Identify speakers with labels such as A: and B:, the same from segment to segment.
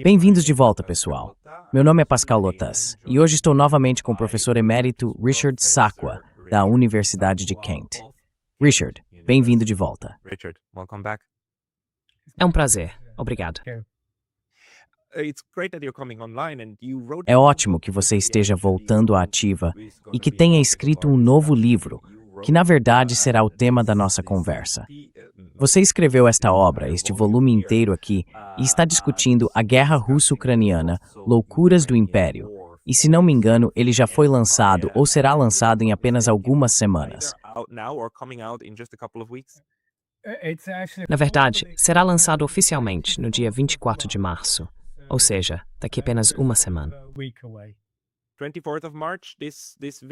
A: Bem-vindos de volta, pessoal. Meu nome é Pascal Lotas e hoje estou novamente com o professor emérito Richard Sakwa, da Universidade de Kent. Richard, bem-vindo de volta.
B: É um prazer. Obrigado.
A: É ótimo que você esteja voltando à ativa e que tenha escrito um novo livro, que na verdade será o tema da nossa conversa. Você escreveu esta obra, este volume inteiro aqui, e está discutindo a Guerra Russo-Ucraniana, Loucuras do Império. E se não me engano, ele já foi lançado ou será lançado em apenas algumas semanas.
B: Na verdade, será lançado oficialmente no dia 24 de março, ou seja, daqui apenas uma semana.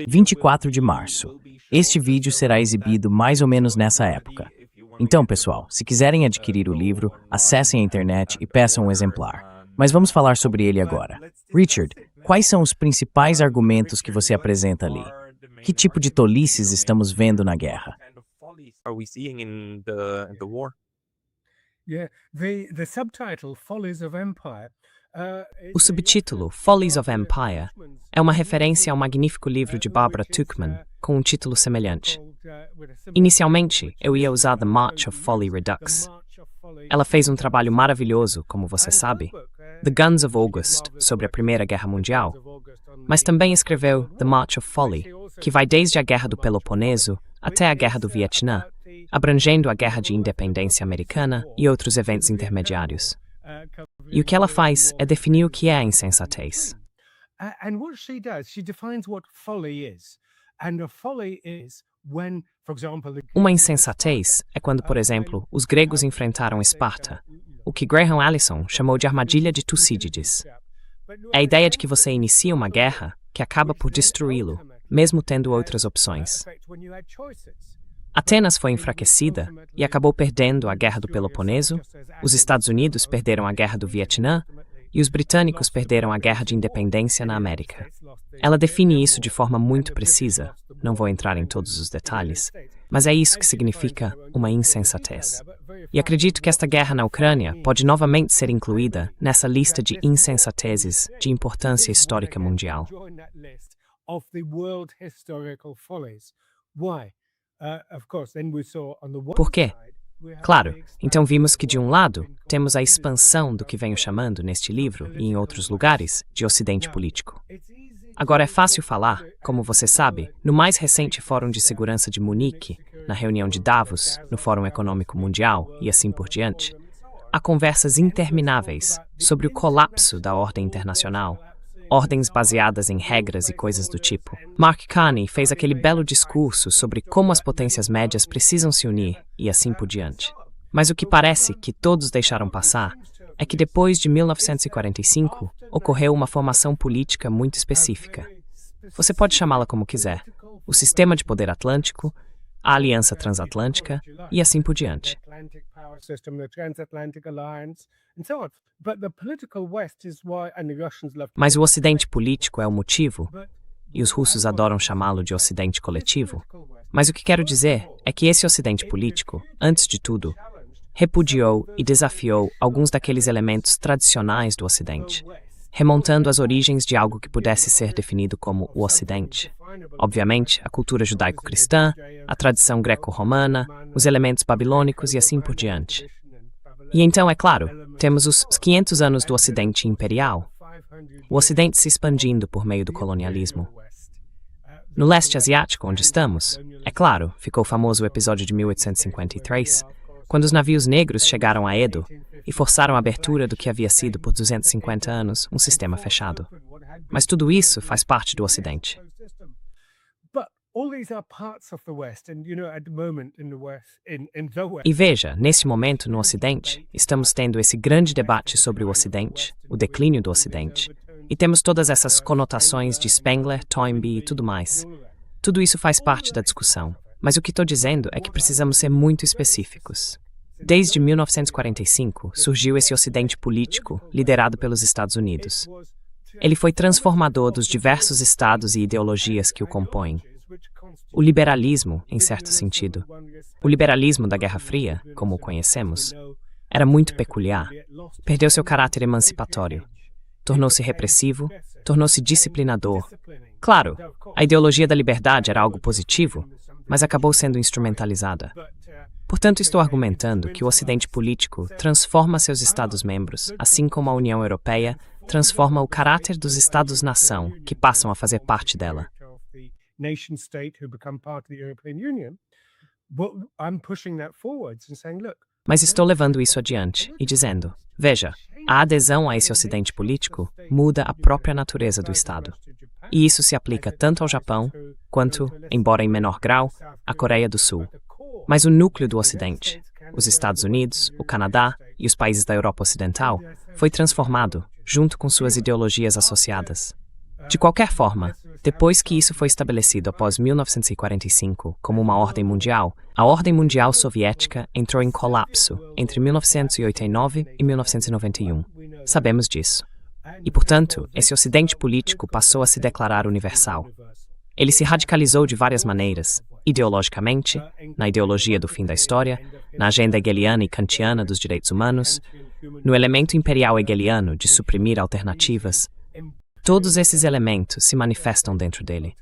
A: 24 de março. Este vídeo será exibido mais ou menos nessa época. Então, pessoal, se quiserem adquirir o livro, acessem a internet e peçam um exemplar. Mas vamos falar sobre ele agora. Richard, quais são os principais argumentos que você apresenta ali? Que tipo de tolices estamos vendo na guerra?
B: O subtítulo Follies of Empire é uma referência ao magnífico livro de Barbara Tuchman, com um título semelhante. Inicialmente, eu ia usar The March of Folly Redux. Ela fez um trabalho maravilhoso, como você sabe, The Guns of August, sobre a Primeira Guerra Mundial, mas também escreveu The March of Folly, que vai desde a Guerra do Peloponeso até a Guerra do Vietnã, abrangendo a Guerra de Independência Americana e outros eventos intermediários. E o que ela faz é definir o que é a insensatez. Uma insensatez é quando, por exemplo, os gregos enfrentaram Esparta, o que Graham Allison chamou de armadilha de Tucídides. É a ideia de que você inicia uma guerra que acaba por destruí-lo, mesmo tendo outras opções. Atenas foi enfraquecida e acabou perdendo a Guerra do Peloponeso, os Estados Unidos perderam a Guerra do Vietnã e os britânicos perderam a Guerra de Independência na América. Ela define isso de forma muito precisa, não vou entrar em todos os detalhes, mas é isso que significa uma insensatez. E acredito que esta guerra na Ucrânia pode novamente ser incluída nessa lista de insensatezes de importância histórica mundial. Por quê? Claro, então vimos que de um lado, temos a expansão do que venho chamando neste livro e em outros lugares de Ocidente político. Agora é fácil falar, como você sabe, no mais recente Fórum de Segurança de Munique, na reunião de Davos, no Fórum Econômico Mundial e assim por diante. Há conversas intermináveis sobre o colapso da ordem internacional, ordens baseadas em regras e coisas do tipo. Mark Carney fez aquele belo discurso sobre como as potências médias precisam se unir e assim por diante. Mas o que parece que todos deixaram passar é que depois de 1945 ocorreu uma formação política muito específica. Você pode chamá-la como quiser. O sistema de poder atlântico, a aliança transatlântica e assim por diante. Mas o Ocidente político é o motivo, e os russos adoram chamá-lo de Ocidente coletivo. Mas o que quero dizer é que esse Ocidente político, antes de tudo, repudiou e desafiou alguns daqueles elementos tradicionais do Ocidente, remontando às origens de algo que pudesse ser definido como o Ocidente. Obviamente, a cultura judaico-cristã, a tradição greco-romana, os elementos babilônicos e assim por diante. E então, é claro, temos os 500 anos do Ocidente imperial, o Ocidente se expandindo por meio do colonialismo. No leste asiático, onde estamos, é claro, ficou famoso o episódio de 1853, quando os navios negros chegaram a Edo e forçaram a abertura do que havia sido por 250 anos um sistema fechado. Mas tudo isso faz parte do Ocidente. E veja, nesse momento no Ocidente, estamos tendo esse grande debate sobre o Ocidente, o declínio do Ocidente, e temos todas essas conotações de Spengler, Toynbee e tudo mais. Tudo isso faz parte da discussão, mas o que estou dizendo é que precisamos ser muito específicos. Desde 1945, surgiu esse Ocidente político, liderado pelos Estados Unidos. Ele foi transformador dos diversos estados e ideologias que o compõem. O liberalismo, em certo sentido. O liberalismo da Guerra Fria, como o conhecemos. era muito peculiar. Perdeu seu caráter emancipatório. Tornou-se repressivo, tornou-se disciplinador. Claro, a ideologia da liberdade era algo positivo, mas acabou sendo instrumentalizada. Portanto, estou argumentando que o Ocidente político transforma seus Estados-membros, assim como a União Europeia transforma o caráter dos Estados-nação que passam a fazer parte dela. Mas estou levando isso adiante e dizendo, veja, a adesão a esse Ocidente político muda a própria natureza do Estado. E isso se aplica tanto ao Japão, quanto, embora em menor grau, à Coreia do Sul. Mas o núcleo do Ocidente, os Estados Unidos, o Canadá e os países da Europa Ocidental, foi transformado, junto com suas ideologias associadas. De qualquer forma, depois que isso foi estabelecido após 1945 como uma ordem mundial, a ordem mundial soviética entrou em colapso entre 1989 e 1991. Sabemos disso. E, portanto, esse Ocidente político passou a se declarar universal. Ele se radicalizou de várias maneiras, ideologicamente, na ideologia do fim da história, na agenda hegeliana e kantiana dos direitos humanos, no elemento imperial hegeliano de suprimir alternativas. Todos esses elementos se manifestam dentro dele.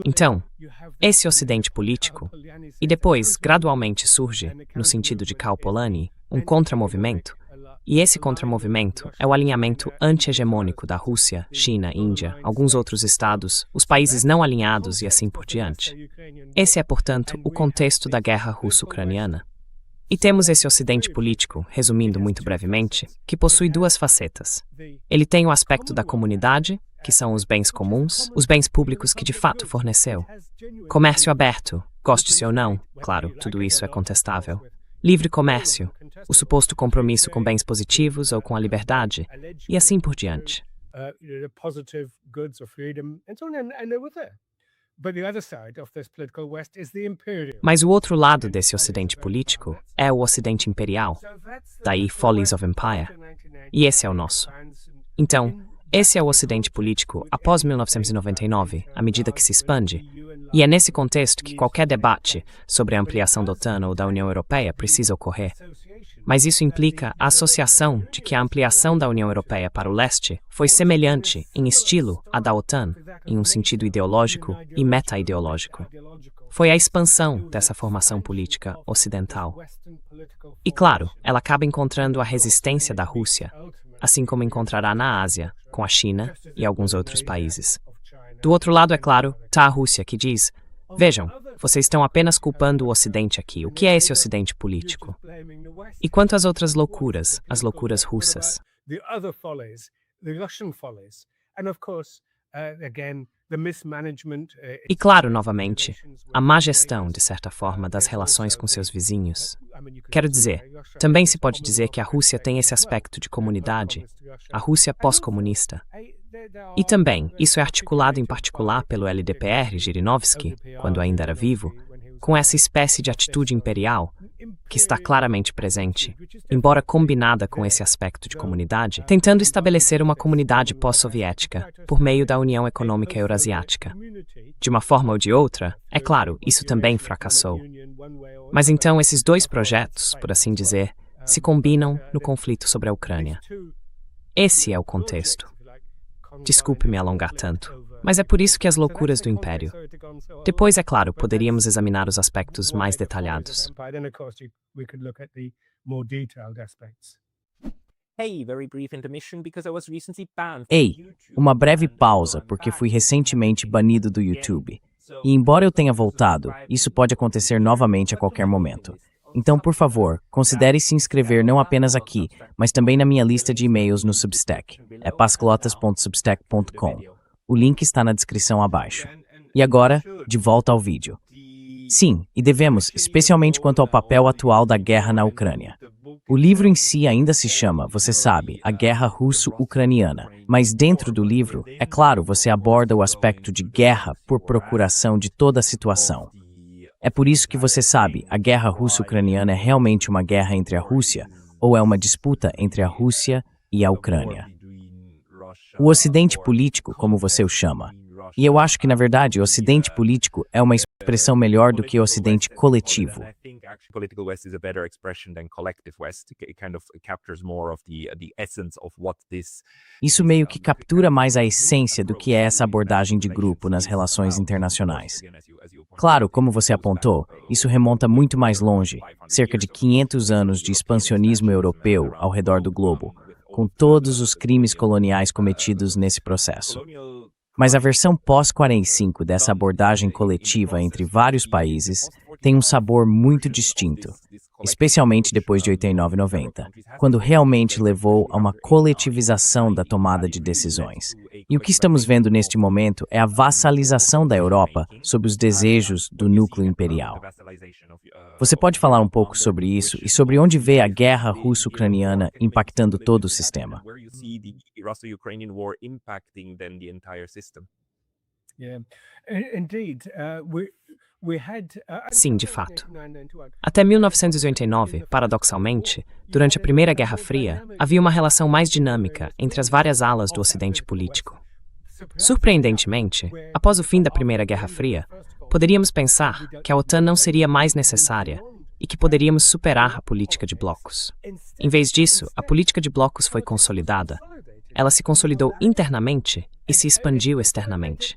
B: Então, esse Ocidente político, e depois, gradualmente surge, no sentido de Karl Polanyi, um contramovimento, e esse contramovimento é o alinhamento anti-hegemônico da Rússia, China, Índia, alguns outros estados, os países não alinhados e assim por diante. Esse é, portanto, o contexto da guerra russo-ucraniana. E temos esse Ocidente político, resumindo muito brevemente, que possui duas facetas. Ele tem o aspecto da comunidade, que são os bens comuns, os bens públicos que de fato forneceu. Comércio aberto, goste-se ou não, claro, tudo isso é contestável. Livre comércio, o suposto compromisso com bens positivos ou com a liberdade, e assim por diante. Mas o outro lado desse Ocidente político é o Ocidente imperial, daí Follies of Empire, e esse é o nosso. Então, esse é o Ocidente político após 1999, à medida que se expande, e é nesse contexto que qualquer debate sobre a ampliação da OTAN ou da União Europeia precisa ocorrer. Mas isso implica a associação de que a ampliação da União Europeia para o leste foi semelhante em estilo à da OTAN, em um sentido ideológico e meta-ideológico. Foi a expansão dessa formação política ocidental. E claro, ela acaba encontrando a resistência da Rússia, assim como encontrará na Ásia, com a China e alguns outros países. Do outro lado, é claro, está a Rússia, que diz: vejam, vocês estão apenas culpando o Ocidente aqui. O que é esse Ocidente político? E quanto às outras loucuras, as loucuras russas? E claro, novamente, a má gestão, de certa forma, das relações com seus vizinhos. Quero dizer, também se pode dizer que a Rússia tem esse aspecto de comunidade, a Rússia pós-comunista. E também, isso é articulado em particular pelo LDPR, Zhirinovsky, quando ainda era vivo, com essa espécie de atitude imperial, que está claramente presente, embora combinada com esse aspecto de comunidade, tentando estabelecer uma comunidade pós-soviética, por meio da União Econômica Eurasiática. De uma forma ou de outra, é claro, isso também fracassou. Mas então esses dois projetos, por assim dizer, se combinam no conflito sobre a Ucrânia. Esse é o contexto. Desculpe me alongar tanto, mas é por isso que as loucuras do Império. Depois, é claro, poderíamos examinar os aspectos mais detalhados.
A: Ei, uma breve pausa, porque fui recentemente banido do YouTube. E embora eu tenha voltado, isso pode acontecer novamente a qualquer momento. Então, por favor, considere se inscrever não apenas aqui, mas também na minha lista de e-mails no Substack. É pasclotas.substack.com. O link está na descrição abaixo. E agora, de volta ao vídeo. Sim, e devemos, especialmente quanto ao papel atual da guerra na Ucrânia. O livro em si ainda se chama, você sabe, A Guerra Russo-Ucraniana, mas dentro do livro, é claro, você aborda o aspecto de guerra por procuração de toda a situação. É por isso que você sabe, a guerra russo-ucraniana é realmente uma guerra entre a Rússia, ou é uma disputa entre a Rússia e a Ucrânia. O Ocidente político, como você o chama, E eu acho que, na verdade, o Ocidente político é uma expressão melhor do que o Ocidente coletivo. Isso meio que captura mais a essência do que é essa abordagem de grupo nas relações internacionais. Claro, como você apontou, isso remonta muito mais longe, cerca de 500 anos de expansionismo europeu ao redor do globo, com todos os crimes coloniais cometidos nesse processo. Mas a versão pós-45 dessa abordagem coletiva entre vários países tem um sabor muito distinto, especialmente depois de 89 e 90, quando realmente levou a uma coletivização da tomada de decisões. E o que estamos vendo neste momento é a vassalização da Europa sob os desejos do núcleo imperial. Você pode falar um pouco sobre isso e sobre onde vê a guerra russo-ucraniana impactando todo o sistema?
B: Sim, de fato. Até 1989, paradoxalmente, durante a Primeira Guerra Fria, havia uma relação mais dinâmica entre as várias alas do Ocidente político. Surpreendentemente, após o fim da Primeira Guerra Fria, poderíamos pensar que a OTAN não seria mais necessária e que poderíamos superar a política de blocos. Em vez disso, a política de blocos foi consolidada. Ela se consolidou internamente e se expandiu externamente.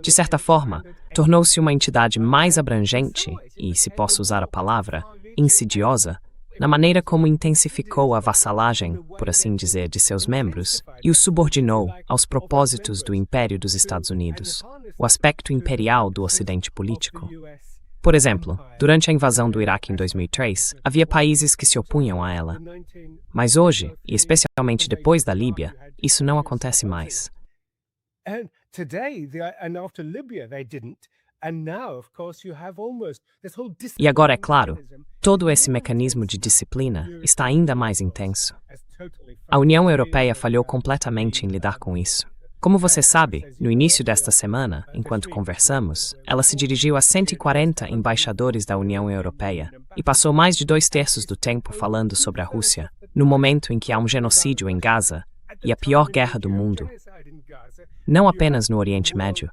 B: De certa forma, tornou-se uma entidade mais abrangente e, se posso usar a palavra, insidiosa, na maneira como intensificou a vassalagem, por assim dizer, de seus membros e os subordinou aos propósitos do Império dos Estados Unidos, o aspecto imperial do Ocidente político. Por exemplo, durante a invasão do Iraque em 2003, havia países que se opunham a ela. Mas hoje, e especialmente depois da Líbia, isso não acontece mais. E agora, é claro, todo esse mecanismo de disciplina está ainda mais intenso. A União Europeia falhou completamente em lidar com isso. Como você sabe, no início desta semana, enquanto conversamos, ela se dirigiu a 140 embaixadores da União Europeia e passou mais de 2/3 do tempo falando sobre a Rússia, no momento em que há um genocídio em Gaza e a pior guerra do mundo. Não apenas no Oriente Médio,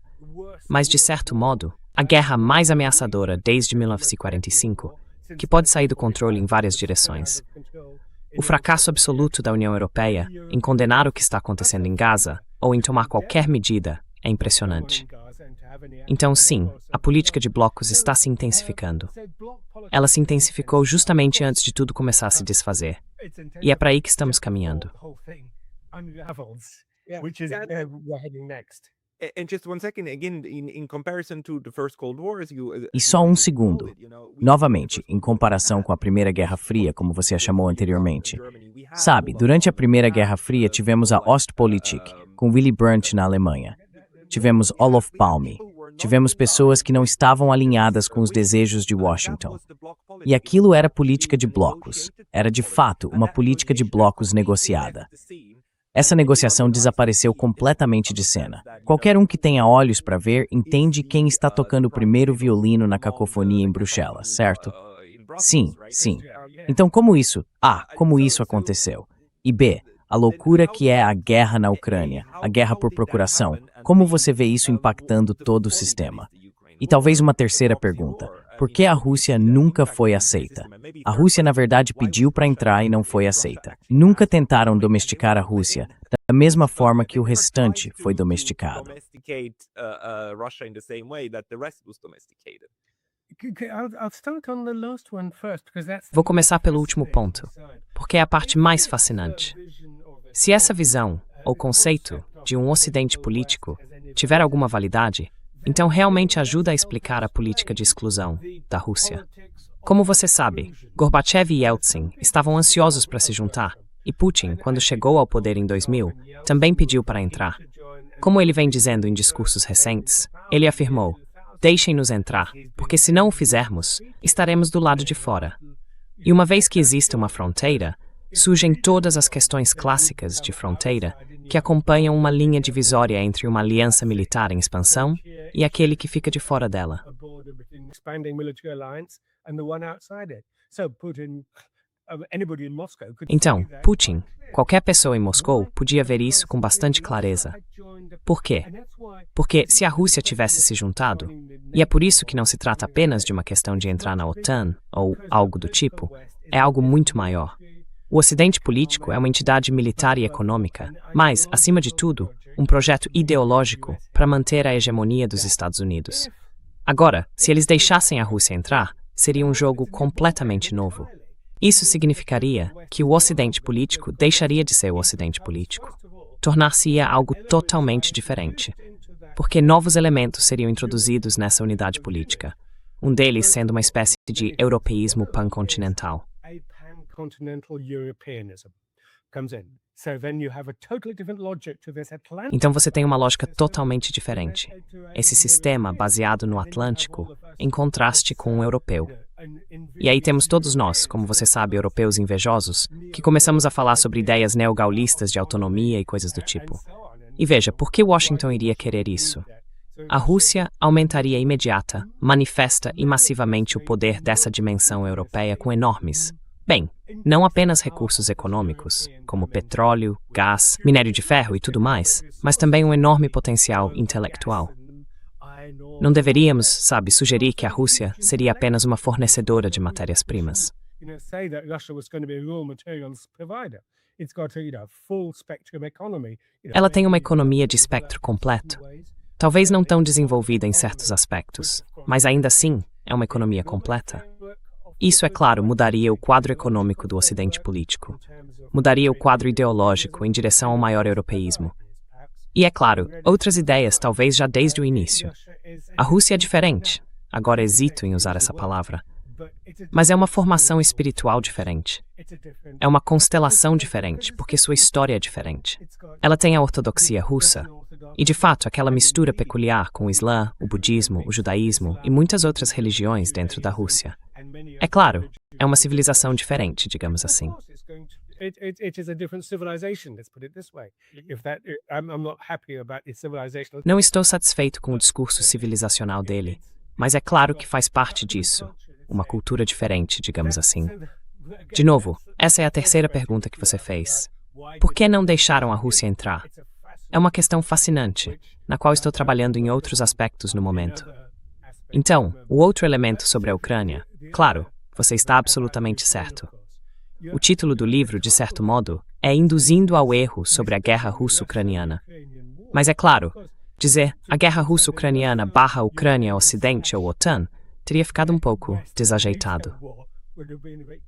B: mas, de certo modo, a guerra mais ameaçadora desde 1945, que pode sair do controle em várias direções. O fracasso absoluto da União Europeia em condenar o que está acontecendo em Gaza ou em tomar qualquer medida é impressionante. Então, sim, a política de blocos está se intensificando. Ela se intensificou justamente antes de tudo começar a se desfazer. E é para aí que estamos caminhando.
A: E só um segundo. Novamente, em comparação com a Primeira Guerra Fria, como você a chamou anteriormente. Sabe, durante a Primeira Guerra Fria tivemos a Ostpolitik, com Willy Brandt na Alemanha. Tivemos Olof Palme. Tivemos pessoas que não estavam alinhadas com os desejos de Washington. E aquilo era política de blocos. Era, de fato, uma política de blocos negociada. Essa negociação desapareceu completamente de cena. Qualquer um que tenha olhos para ver entende quem está tocando o primeiro violino na cacofonia em Bruxelas, certo? Sim, sim. Então como isso aconteceu? E B, a loucura que é a guerra na Ucrânia, a guerra por procuração, como você vê isso impactando todo o sistema? E talvez uma terceira pergunta. Por que a Rússia nunca foi aceita? A Rússia, na verdade, pediu para entrar e não foi aceita. Nunca tentaram domesticar a Rússia, da mesma forma que o restante foi domesticado.
B: Vou começar pelo último ponto, porque é a parte mais fascinante. Se essa visão, ou conceito, de um ocidente político tiver alguma validade, então realmente ajuda a explicar a política de exclusão da Rússia. Como você sabe, Gorbachev e Yeltsin estavam ansiosos para se juntar, e Putin, quando chegou ao poder em 2000, também pediu para entrar. Como ele vem dizendo em discursos recentes, ele afirmou: "Deixem-nos entrar, porque se não o fizermos, estaremos do lado de fora." E uma vez que existe uma fronteira, surgem todas as questões clássicas de fronteira que acompanham uma linha divisória entre uma aliança militar em expansão e aquele que fica de fora dela. Então, Putin, qualquer pessoa em Moscou, podia ver isso com bastante clareza. Por quê? Porque se a Rússia tivesse se juntado, e é por isso que não se trata apenas de uma questão de entrar na OTAN ou algo do tipo, é algo muito maior. O Ocidente político é uma entidade militar e econômica, mas, acima de tudo, um projeto ideológico para manter a hegemonia dos Estados Unidos. Agora, se eles deixassem a Rússia entrar, seria um jogo completamente novo. Isso significaria que o Ocidente político deixaria de ser o Ocidente político. Tornar-se-ia algo totalmente diferente, porque novos elementos seriam introduzidos nessa unidade política, um deles sendo uma espécie de europeísmo pancontinental. Então você tem uma lógica totalmente diferente. Esse sistema baseado no Atlântico, em contraste com o europeu. E aí temos todos nós, como você sabe, europeus invejosos, que começamos a falar sobre ideias neogaulistas de autonomia e coisas do tipo. E veja, por que Washington iria querer isso? A Rússia aumentaria imediata, manifesta e massivamente o poder dessa dimensão europeia com enormes, bem, não apenas recursos econômicos, como petróleo, gás, minério de ferro e tudo mais, mas também um enorme potencial intelectual. Não deveríamos, sabe, sugerir que a Rússia seria apenas uma fornecedora de matérias-primas. Ela tem uma economia de espectro completo. Talvez não tão desenvolvida em certos aspectos, mas ainda assim é uma economia completa. Isso, é claro, mudaria o quadro econômico do Ocidente político. Mudaria o quadro ideológico em direção ao maior europeísmo. E, é claro, outras ideias talvez já desde o início. A Rússia é diferente, agora hesito em usar essa palavra, mas é uma formação espiritual diferente. É uma constelação diferente, porque sua história é diferente. Ela tem a ortodoxia russa, e de fato aquela mistura peculiar com o Islã, o budismo, o judaísmo e muitas outras religiões dentro da Rússia. É claro, é uma civilização diferente, digamos assim. Não estou satisfeito com o discurso civilizacional dele, mas é claro que faz parte disso, uma cultura diferente, digamos assim. De novo, essa é a terceira pergunta que você fez. Por que não deixaram a Rússia entrar? É uma questão fascinante, na qual estou trabalhando em outros aspectos no momento. Então, o outro elemento sobre a Ucrânia, claro, você está absolutamente certo. O título do livro, de certo modo, é Induzindo ao Erro sobre a Guerra Russo-Ucraniana. Mas é claro, dizer a Guerra Russo-Ucraniana / Ucrânia Ocidente ou OTAN teria ficado um pouco desajeitado.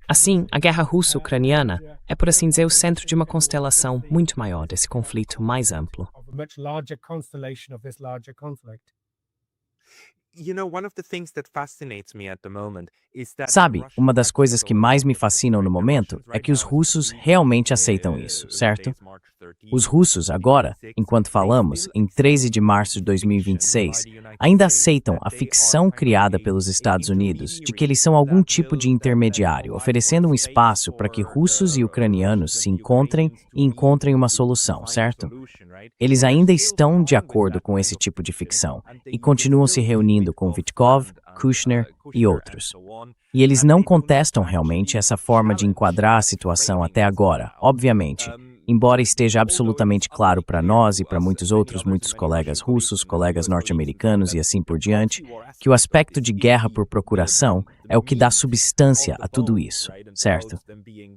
B: Assim, a Guerra Russo-Ucraniana é, por assim dizer, o centro de uma constelação muito maior desse conflito mais amplo.
A: Sabe, uma das coisas que mais me fascinam no momento é que os russos realmente aceitam isso, certo? Os russos, agora, enquanto falamos, em 13 de março de 2026, ainda aceitam a ficção criada pelos Estados Unidos de que eles são algum tipo de intermediário, oferecendo um espaço para que russos e ucranianos se encontrem e encontrem uma solução, certo? Eles ainda estão de acordo com esse tipo de ficção e continuam se reunindo com Vitkov, Kushner e outros. E eles não contestam realmente essa forma de enquadrar a situação até agora, obviamente, embora esteja absolutamente claro para nós e para muitos colegas russos, colegas norte-americanos e assim por diante, que o aspecto de guerra por procuração é o que dá substância a tudo isso, certo?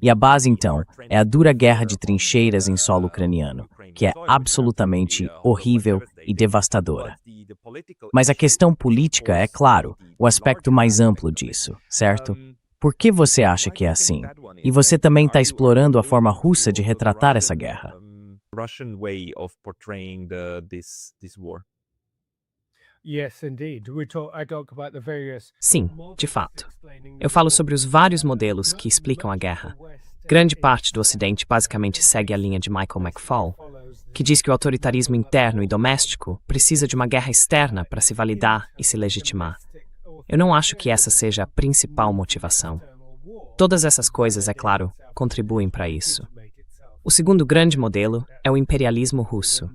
A: E a base, então, é a dura guerra de trincheiras em solo ucraniano, que é absolutamente horrível e devastadora. Mas a questão política é, claro, o aspecto mais amplo disso, certo? Por que você acha que é assim? E você também está explorando a forma russa de retratar essa guerra.
B: Sim, de fato. Eu falo sobre os vários modelos que explicam a guerra. Grande parte do Ocidente basicamente segue a linha de Michael McFaul, que diz que o autoritarismo interno e doméstico precisa de uma guerra externa para se validar e se legitimar. Eu não acho que essa seja a principal motivação. Todas essas coisas, é claro, contribuem para isso. O segundo grande modelo é o imperialismo russo.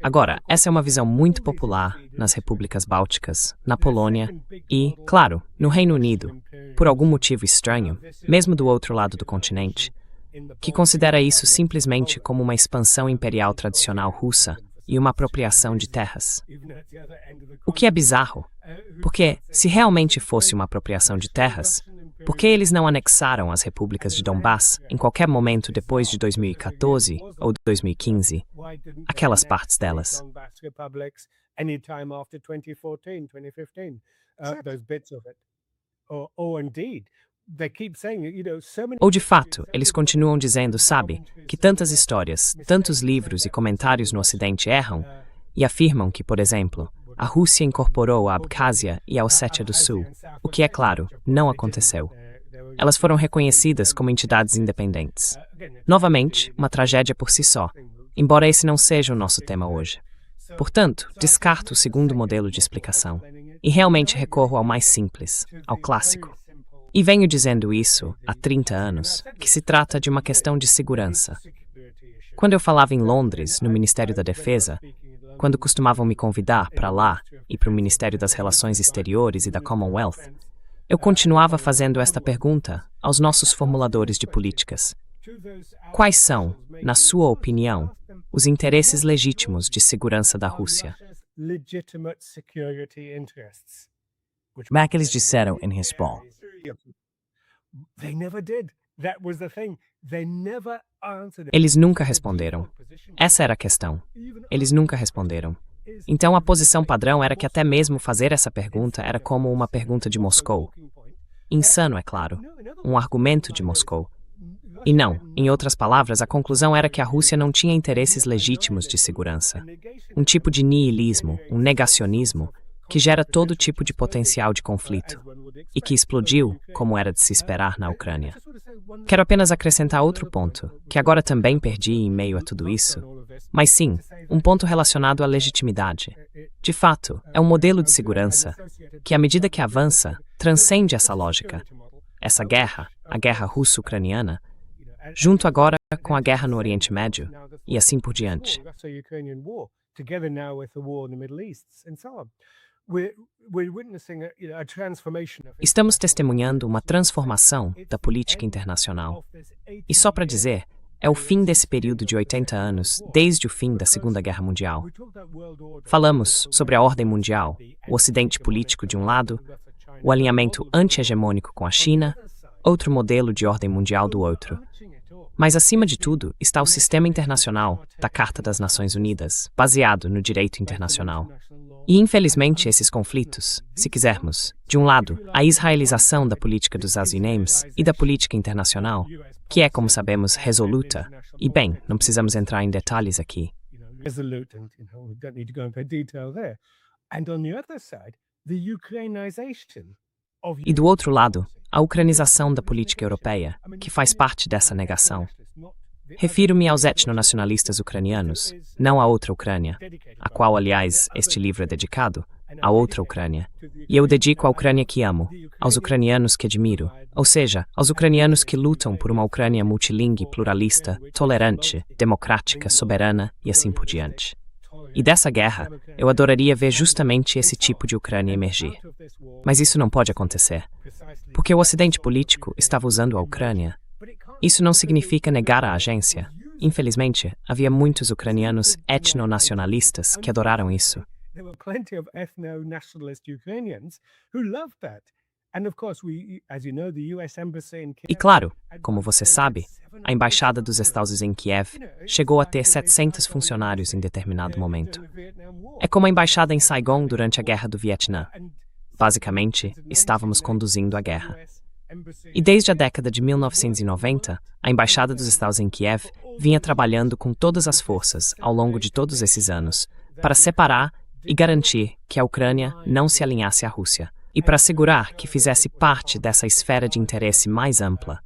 B: Agora, essa é uma visão muito popular nas repúblicas bálticas, na Polônia e, claro, no Reino Unido, por algum motivo estranho, mesmo do outro lado do continente, que considera isso simplesmente como uma expansão imperial tradicional russa e uma apropriação de terras. O que é bizarro, porque, se realmente fosse uma apropriação de terras, por que eles não anexaram as repúblicas de Donbass em qualquer momento depois de 2014 ou 2015, aquelas partes delas? Ou de fato, eles continuam dizendo, sabe, que tantas histórias, tantos livros e comentários no Ocidente erram e afirmam que, por exemplo, a Rússia incorporou a Abkhazia e a Ossétia do Sul, o que, é claro, não aconteceu. Elas foram reconhecidas como entidades independentes. Novamente, uma tragédia por si só, embora esse não seja o nosso tema hoje. Portanto, descarto o segundo modelo de explicação e realmente recorro ao mais simples, ao clássico. E venho dizendo isso há 30 anos, que se trata de uma questão de segurança. Quando eu falava em Londres, no Ministério da Defesa, quando costumavam me convidar para lá e para o Ministério das Relações Exteriores e da Commonwealth, eu continuava fazendo esta pergunta aos nossos formuladores de políticas. Quais são, na sua opinião, os interesses legítimos de segurança da Rússia?
A: Como é que eles disseram em resposta?
B: Eles nunca responderam. Essa era a questão. Eles nunca responderam. Então a posição padrão era que até mesmo fazer essa pergunta era como uma pergunta de Moscou. Insano, é claro. Um argumento de Moscou. E não, em outras palavras, a conclusão era que a Rússia não tinha interesses legítimos de segurança. Um tipo de niilismo, um negacionismo, que gera todo tipo de potencial de conflito, e que explodiu, como era de se esperar, na Ucrânia. Quero apenas acrescentar outro ponto, que agora também perdi em meio a tudo isso, mas sim, um ponto relacionado à legitimidade. De fato, é um modelo de segurança que, à medida que avança, transcende essa lógica. Essa guerra, a guerra russo-ucraniana, junto agora com a guerra no Oriente Médio, e assim por diante. Estamos testemunhando uma transformação da política internacional. E só para dizer, é o fim desse período de 80 anos, desde o fim da Segunda Guerra Mundial. Falamos sobre a ordem mundial, o ocidente político de um lado, o alinhamento anti-hegemônico com a China, outro modelo de ordem mundial do outro. Mas, acima de tudo, está o sistema internacional da Carta das Nações Unidas, baseado no direito internacional. E, infelizmente, esses conflitos, se quisermos, de um lado, a israelização da política dos Azinems e da política internacional, que é, como sabemos, resoluta, e bem, não precisamos entrar em detalhes aqui. E do outro lado, a ucranização da política europeia, que faz parte dessa negação. Refiro-me aos etnonacionalistas ucranianos, não à outra Ucrânia, a qual, aliás, este livro é dedicado, à outra Ucrânia. E eu dedico à Ucrânia que amo, aos ucranianos que admiro, ou seja, aos ucranianos que lutam por uma Ucrânia multilingue, pluralista, tolerante, democrática, soberana e assim por diante. E dessa guerra, eu adoraria ver justamente esse tipo de Ucrânia emergir. Mas isso não pode acontecer, porque o Ocidente político estava usando a Ucrânia. Isso não significa negar a agência. Infelizmente, havia muitos ucranianos etnonacionalistas que adoraram isso. E claro, como você sabe, a Embaixada dos Estados Unidos em Kiev chegou a ter 700 funcionários em determinado momento. É como a Embaixada em Saigon durante a Guerra do Vietnã. Basicamente, estávamos conduzindo a guerra. E desde a década de 1990, a Embaixada dos Estados Unidos em Kiev vinha trabalhando com todas as forças ao longo de todos esses anos para separar e garantir que a Ucrânia não se alinhasse à Rússia e para assegurar que fizesse parte dessa esfera de interesse mais ampla.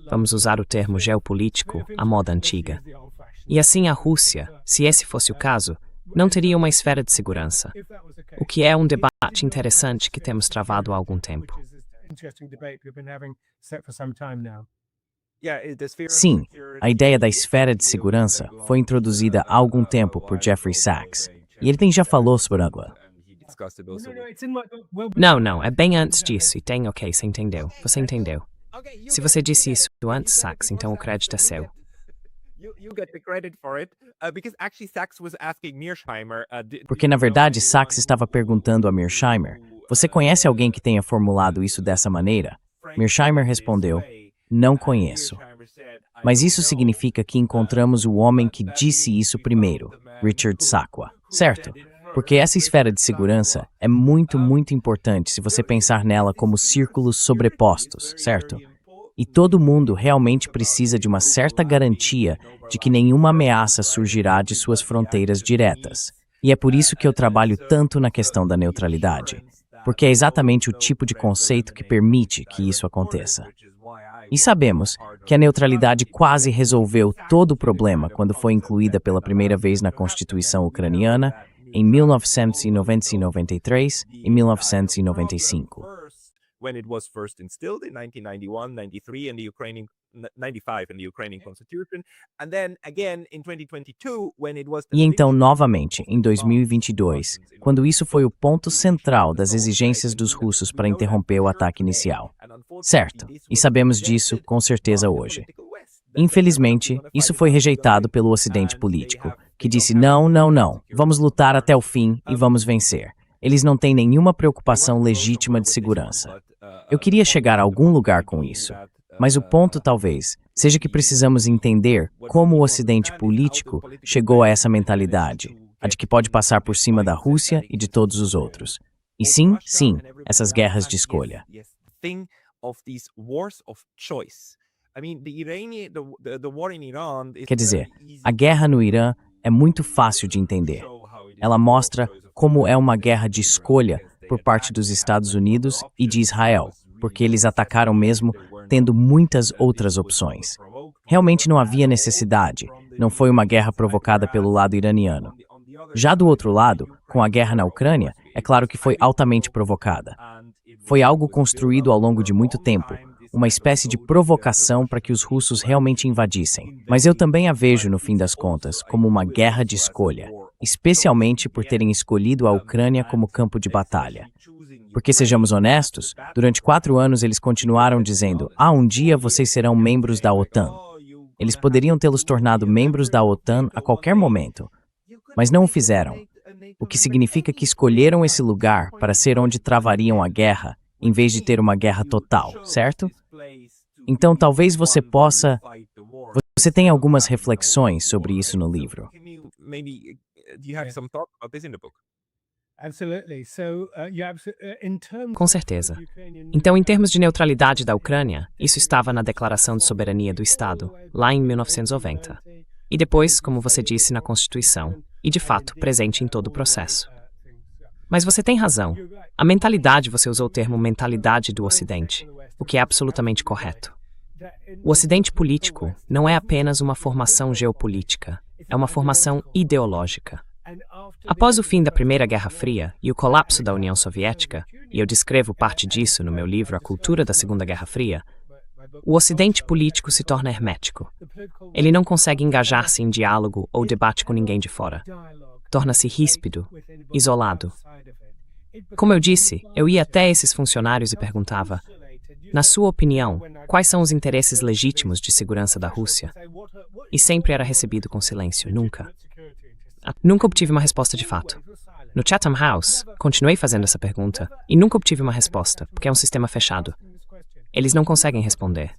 B: Vamos usar o termo geopolítico à moda antiga. E assim a Rússia, se esse fosse o caso, não teria uma esfera de segurança, o que é um debate interessante que temos travado há algum tempo.
A: Sim, a ideia da esfera de segurança foi introduzida há algum tempo por Jeffrey Sachs, e ele já falou sobre ela.
B: Não, não, é bem antes disso, e tem, ok, você entendeu. Você entendeu. Se você disse isso antes, Sachs, então o crédito é seu.
A: Porque, na verdade, Sachs estava perguntando a Mearsheimer: você conhece alguém que tenha formulado isso dessa maneira? Mearsheimer respondeu: não conheço. Mas isso significa que encontramos o homem que disse isso primeiro, Richard Sakwa, certo? Porque essa esfera de segurança é muito, muito importante se você pensar nela como círculos sobrepostos, certo? E todo mundo realmente precisa de uma certa garantia de que nenhuma ameaça surgirá de suas fronteiras diretas. E é por isso que eu trabalho tanto na questão da neutralidade, porque é exatamente o tipo de conceito que permite que isso aconteça. E sabemos que a neutralidade quase resolveu todo o problema quando foi incluída pela primeira vez na Constituição ucraniana em 1993 e 1995.
C: When it was first instilled in 1991, 93 in the Ukrainian 95 in the Ukrainian Constitution, and then again in 2022 when it was.
A: E então, novamente, em 2022, quando isso foi o ponto central das exigências dos russos para interromper o ataque inicial. Certo, e sabemos disso com certeza hoje. Infelizmente, isso foi rejeitado pelo Ocidente político, que disse não, não, não, vamos lutar até o fim e vamos vencer. Eles não têm nenhuma preocupação legítima de segurança. Eu queria chegar a algum lugar com isso, mas o ponto talvez seja que precisamos entender como o Ocidente político chegou a essa mentalidade, a de que pode passar por cima da Rússia e de todos os outros. E sim, sim, essas guerras de escolha. Quer dizer, a guerra no Irã é muito fácil de entender. Ela mostra como é uma guerra de escolha por parte dos Estados Unidos e de Israel, porque eles atacaram mesmo tendo muitas outras opções. Realmente não havia necessidade, não foi uma guerra provocada pelo lado iraniano. Já do outro lado, com a guerra na Ucrânia, é claro que foi altamente provocada. Foi algo construído ao longo de muito tempo, uma espécie de provocação para que os russos realmente invadissem. Mas eu também a vejo, no fim das contas, como uma guerra de escolha, especialmente por terem escolhido a Ucrânia como campo de batalha. Porque, sejamos honestos, durante 4 anos eles continuaram dizendo: um dia vocês serão membros da OTAN. Eles poderiam tê-los tornado membros da OTAN a qualquer momento, mas não o fizeram, o que significa que escolheram esse lugar para ser onde travariam a guerra, em vez de ter uma guerra total, certo? Então talvez você possa... Você tem algumas reflexões sobre isso no livro.
B: Com certeza. Então, em termos de neutralidade da Ucrânia, isso estava na Declaração de Soberania do Estado, lá em 1990. E depois, como você disse, na Constituição, e de fato, presente em todo o processo. Mas você tem razão. A mentalidade, você usou o termo mentalidade do Ocidente, o que é absolutamente correto. O Ocidente político não é apenas uma formação geopolítica, é uma formação ideológica. Após o fim da Primeira Guerra Fria e o colapso da União Soviética, e eu descrevo parte disso no meu livro A Cultura da Segunda Guerra Fria, o Ocidente político se torna hermético. Ele não consegue engajar-se em diálogo ou debate com ninguém de fora. Torna-se ríspido, isolado. Como eu disse, eu ia até esses funcionários e perguntava: na sua opinião, quais são os interesses legítimos de segurança da Rússia? E sempre era recebido com silêncio, nunca. Nunca obtive uma resposta de fato. No Chatham House, continuei fazendo essa pergunta e nunca obtive uma resposta, porque é um sistema fechado. Eles não conseguem responder.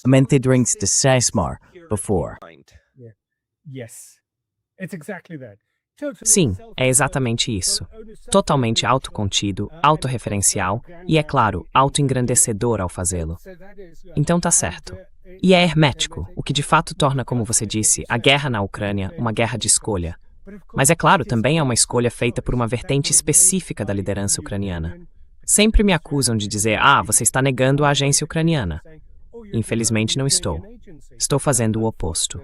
A: Men drinks the Seismar before.
B: Sim, é exatamente isso. Totalmente autocontido, autorreferencial e, é claro, autoengrandecedor ao fazê-lo. Então tá certo. E é hermético, o que de fato torna, como você disse, a guerra na Ucrânia uma guerra de escolha. Mas é claro, também é uma escolha feita por uma vertente específica da liderança ucraniana. Sempre me acusam de dizer: você está negando a agência ucraniana. Infelizmente não estou. Estou fazendo o oposto.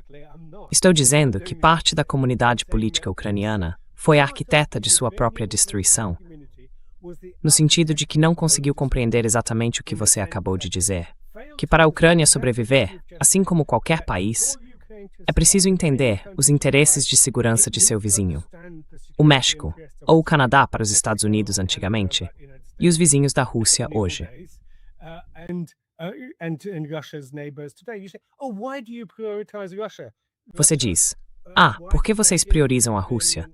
B: Estou dizendo que parte da comunidade política ucraniana foi a arquiteta de sua própria destruição, no sentido de que não conseguiu compreender exatamente o que você acabou de dizer, que para a Ucrânia sobreviver, assim como qualquer país, É preciso entender os interesses de segurança de seu vizinho. O México, ou o Canadá para os Estados Unidos antigamente, e os vizinhos da Rússia hoje. Você diz, por que vocês priorizam a Rússia?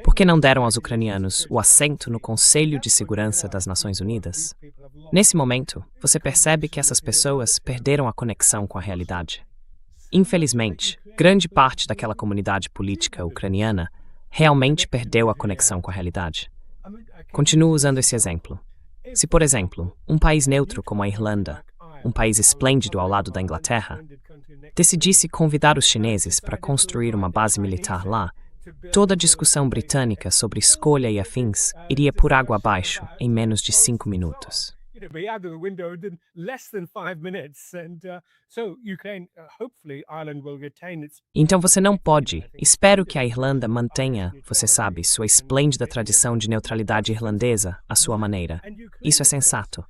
B: Por que não deram aos ucranianos o assento no Conselho de Segurança das Nações Unidas? Nesse momento, você percebe que essas pessoas perderam a conexão com a realidade. Infelizmente, grande parte daquela comunidade política ucraniana realmente perdeu a conexão com a realidade. Continuo usando esse exemplo. Se, por exemplo, um país neutro como a Irlanda, um país esplêndido ao lado da Inglaterra, decidisse convidar os chineses para construir uma base militar lá, toda a discussão britânica sobre escolha e afins iria por água abaixo em menos de 5 minutos. Então você não pode. Espero que a Irlanda mantenha, você sabe, sua esplêndida tradição de neutralidade irlandesa à sua maneira. Isso é sensato.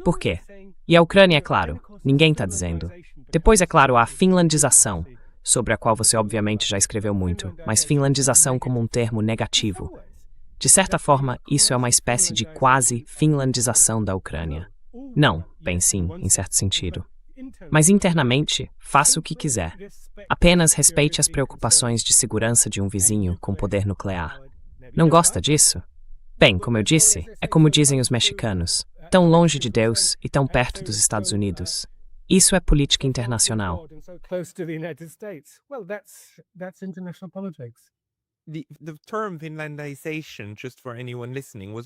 B: Por quê? E a Ucrânia, é claro, ninguém está dizendo. Depois, é claro, a finlandização, sobre a qual você obviamente já escreveu muito, mas finlandização como um termo negativo. De certa forma, isso é uma espécie de quase finlandização da Ucrânia. Não, bem sim, em certo sentido. Mas internamente, faça o que quiser. Apenas respeite as preocupações de segurança de um vizinho com poder nuclear. Não gosta disso? Bem, como eu disse, é como dizem os mexicanos, tão longe de Deus e tão perto dos Estados Unidos. Isso é política internacional.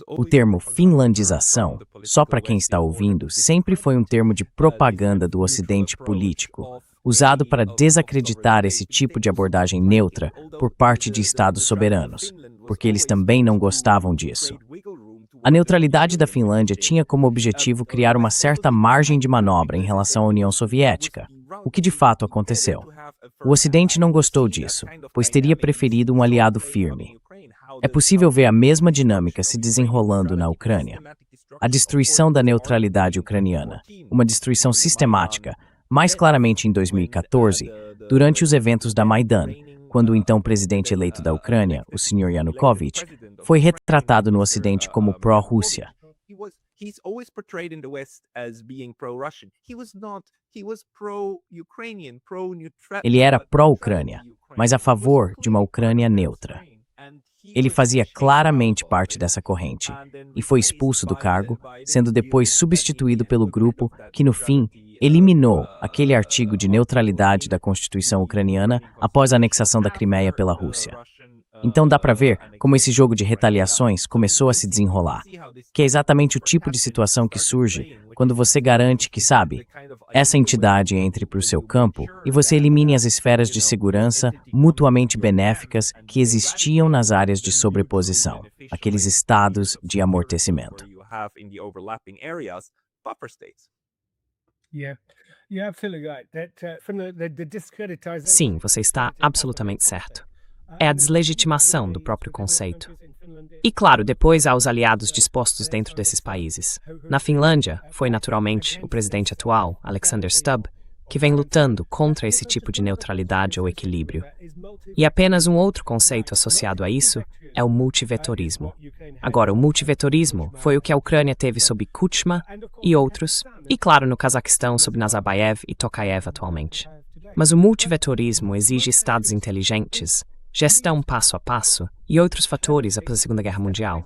A: O termo finlandização, só para quem está ouvindo, sempre foi um termo de propaganda do Ocidente político, usado para desacreditar esse tipo de abordagem neutra por parte de estados soberanos, porque eles também não gostavam disso. A neutralidade da Finlândia tinha como objetivo criar uma certa margem de manobra em relação à União Soviética, o que de fato aconteceu. O Ocidente não gostou disso, pois teria preferido um aliado firme. É possível ver a mesma dinâmica se desenrolando na Ucrânia. A destruição da neutralidade ucraniana, uma destruição sistemática, mais claramente em 2014, durante os eventos da Maidan, quando o então presidente eleito da Ucrânia, o Sr. Yanukovych, foi retratado no Ocidente como pró-Rússia. Ele era pró-Ucrânia, mas a favor de uma Ucrânia neutra. Ele fazia claramente parte dessa corrente e foi expulso do cargo, sendo depois substituído pelo grupo que, no fim, eliminou aquele artigo de neutralidade da Constituição ucraniana após a anexação da Crimeia pela Rússia. Então dá para ver como esse jogo de retaliações começou a se desenrolar, que é exatamente o tipo de situação que surge quando você garante que, sabe, essa entidade entre para o seu campo e você elimine as esferas de segurança mutuamente benéficas que existiam nas áreas de sobreposição, aqueles estados de amortecimento.
B: Sim, você está absolutamente certo. É a deslegitimação do próprio conceito. E claro, depois há os aliados dispostos dentro desses países. Na Finlândia, foi naturalmente o presidente atual, Alexander Stubb, que vem lutando contra esse tipo de neutralidade ou equilíbrio. E apenas um outro conceito associado a isso é o multivetorismo. Agora, o multivetorismo foi o que a Ucrânia teve sob Kuchma e outros, e claro, no Cazaquistão sob Nazarbayev e Tokayev atualmente. Mas o multivetorismo exige estados inteligentes, gestão passo a passo e outros fatores após a Segunda Guerra Mundial.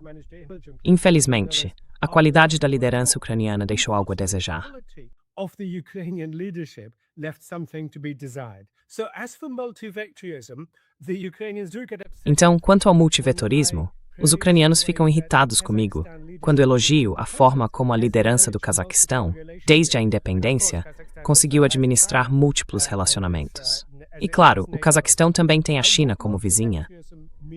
B: Infelizmente, a qualidade da liderança ucraniana deixou algo a desejar. Então, quanto ao multivetorismo, os ucranianos ficam irritados comigo quando elogio a forma como a liderança do Cazaquistão, desde a independência, conseguiu administrar múltiplos relacionamentos. E claro, o Cazaquistão também tem a China como vizinha.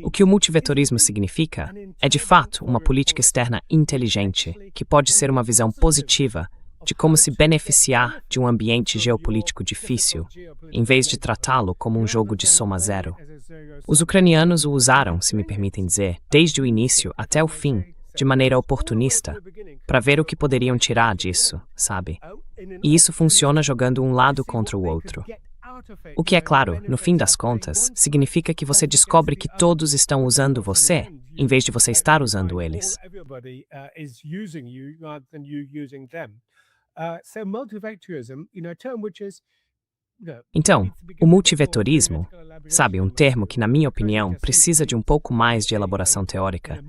B: O que o multivetorismo significa é, de fato, uma política externa inteligente, que pode ser uma visão positiva de como se beneficiar de um ambiente geopolítico difícil, em vez de tratá-lo como um jogo de soma zero. Os ucranianos o usaram, se me permitem dizer, desde o início até o fim, de maneira oportunista, para ver o que poderiam tirar disso, sabe? E isso funciona jogando um lado contra o outro. O que, é claro, no fim das contas, significa que você descobre que todos estão usando você, em vez de você estar usando eles. Então, o multivetorismo, sabe, um termo que, na minha opinião, precisa de um pouco mais de elaboração teórica,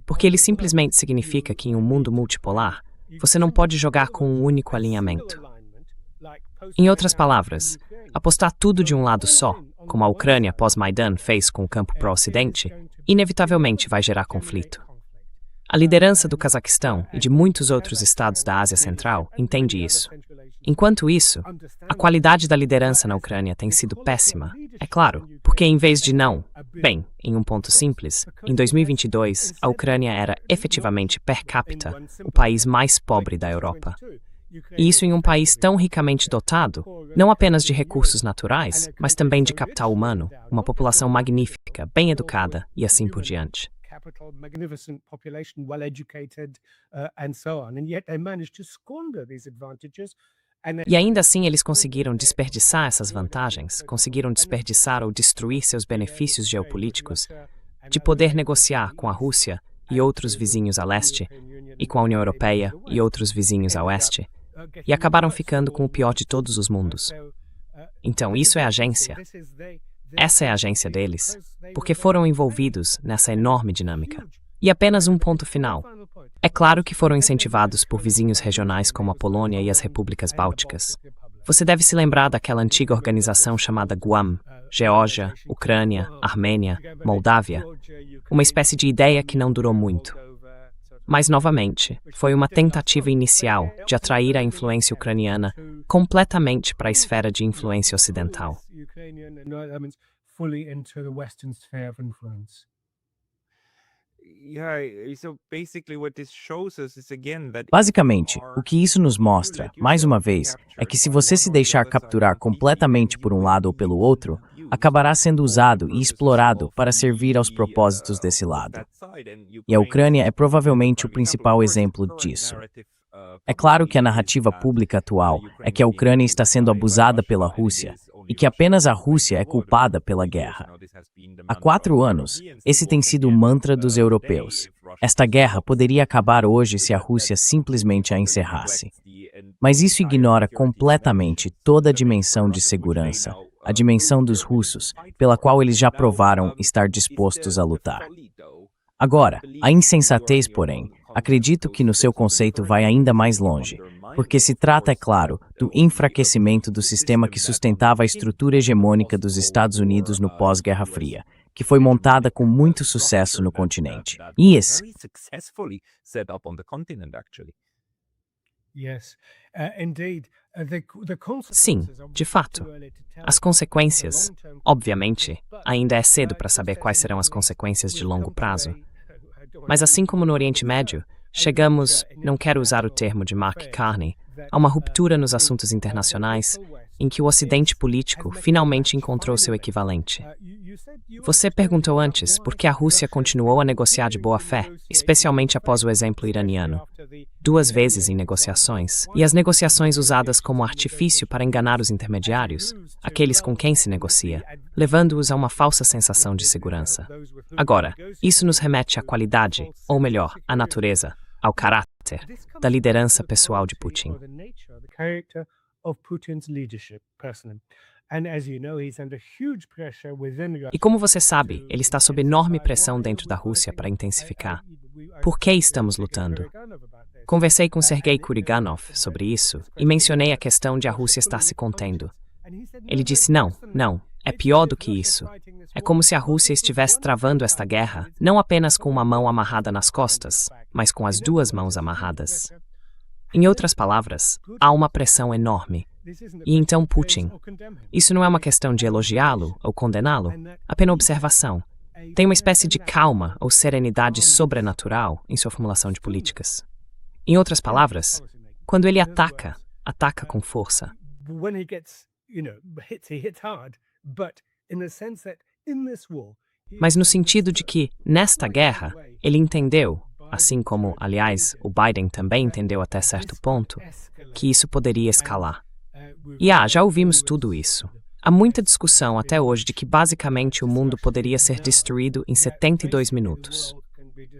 B: porque ele simplesmente significa que em um mundo multipolar, você não pode jogar com um único alinhamento. Em outras palavras, apostar tudo de um lado só, como a Ucrânia pós-Maidan fez com o campo pró-Ocidente, inevitavelmente vai gerar conflito. A liderança do Cazaquistão e de muitos outros estados da Ásia Central entende isso. Enquanto isso, a qualidade da liderança na Ucrânia tem sido péssima, é claro, porque em vez de bem, em um ponto simples, em 2022, a Ucrânia era efetivamente per capita o país mais pobre da Europa. E isso em um país tão ricamente dotado, não apenas de recursos naturais, mas também de capital humano, uma população magnífica, bem educada e assim por diante. E ainda assim eles conseguiram desperdiçar essas vantagens, conseguiram desperdiçar ou destruir seus benefícios geopolíticos, de poder negociar com a Rússia e outros vizinhos a leste, e com a União Europeia e outros vizinhos a oeste, e acabaram ficando com o pior de todos os mundos. Então, isso é a agência. Essa é a agência deles, porque foram envolvidos nessa enorme dinâmica. E apenas um ponto final. É claro que foram incentivados por vizinhos regionais como a Polônia e as repúblicas bálticas. Você deve se lembrar daquela antiga organização chamada Guam, Geórgia, Ucrânia, Armênia, Moldávia, uma espécie de ideia que não durou muito. Mas, novamente, foi uma tentativa inicial de atrair a influência ucraniana completamente para a esfera de influência ocidental.
A: Basicamente, o que isso nos mostra, mais uma vez, é que se você se deixar capturar completamente por um lado ou pelo outro, acabará sendo usado e explorado para servir aos propósitos desse lado. E a Ucrânia é provavelmente o principal exemplo disso. É claro que a narrativa pública atual é que a Ucrânia está sendo abusada pela Rússia e que apenas a Rússia é culpada pela guerra. Há 4 anos, esse tem sido o mantra dos europeus. Esta guerra poderia acabar hoje se a Rússia simplesmente a encerrasse. Mas isso ignora completamente toda a dimensão de segurança, a dimensão dos russos, pela qual eles já provaram estar dispostos a lutar. Agora, a insensatez, porém, acredito que no seu conceito vai ainda mais longe, porque se trata, é claro, do enfraquecimento do sistema que sustentava a estrutura hegemônica dos Estados Unidos no pós-Guerra Fria, que foi montada com muito sucesso no continente. E esse
B: Sim, de fato. As consequências, obviamente, ainda é cedo para saber quais serão as consequências de longo prazo. Mas assim como no Oriente Médio, chegamos, não quero usar o termo de Mark Carney, a uma ruptura nos assuntos internacionais em que o Ocidente político finalmente encontrou seu equivalente. Você perguntou antes por que a Rússia continuou a negociar de boa fé, especialmente após o exemplo iraniano. 2 vezes em negociações, e as negociações usadas como artifício para enganar os intermediários, aqueles com quem se negocia, levando-os a uma falsa sensação de segurança. Agora, isso nos remete à qualidade, ou melhor, à natureza, ao caráter, da liderança pessoal de Putin. E como você sabe, ele está sob enorme pressão dentro da Rússia para intensificar. Por que estamos lutando? Conversei com Sergei Kuriganov sobre isso e mencionei a questão de a Rússia estar se contendo. Ele disse não, é pior do que isso. É como se a Rússia estivesse travando esta guerra, não apenas com uma mão amarrada nas costas, mas com as 2 mãos amarradas. Em outras palavras, há uma pressão enorme. E então Putin, isso não é uma questão de elogiá-lo ou condená-lo, apenas observação. Tem uma espécie de calma ou serenidade sobrenatural em sua formulação de políticas. Em outras palavras, quando ele ataca com força. Mas no sentido de que, nesta guerra, ele entendeu, assim como, aliás, o Biden também entendeu até certo ponto, que isso poderia escalar. E já ouvimos tudo isso. Há muita discussão até hoje de que basicamente o mundo poderia ser destruído em 72 minutos.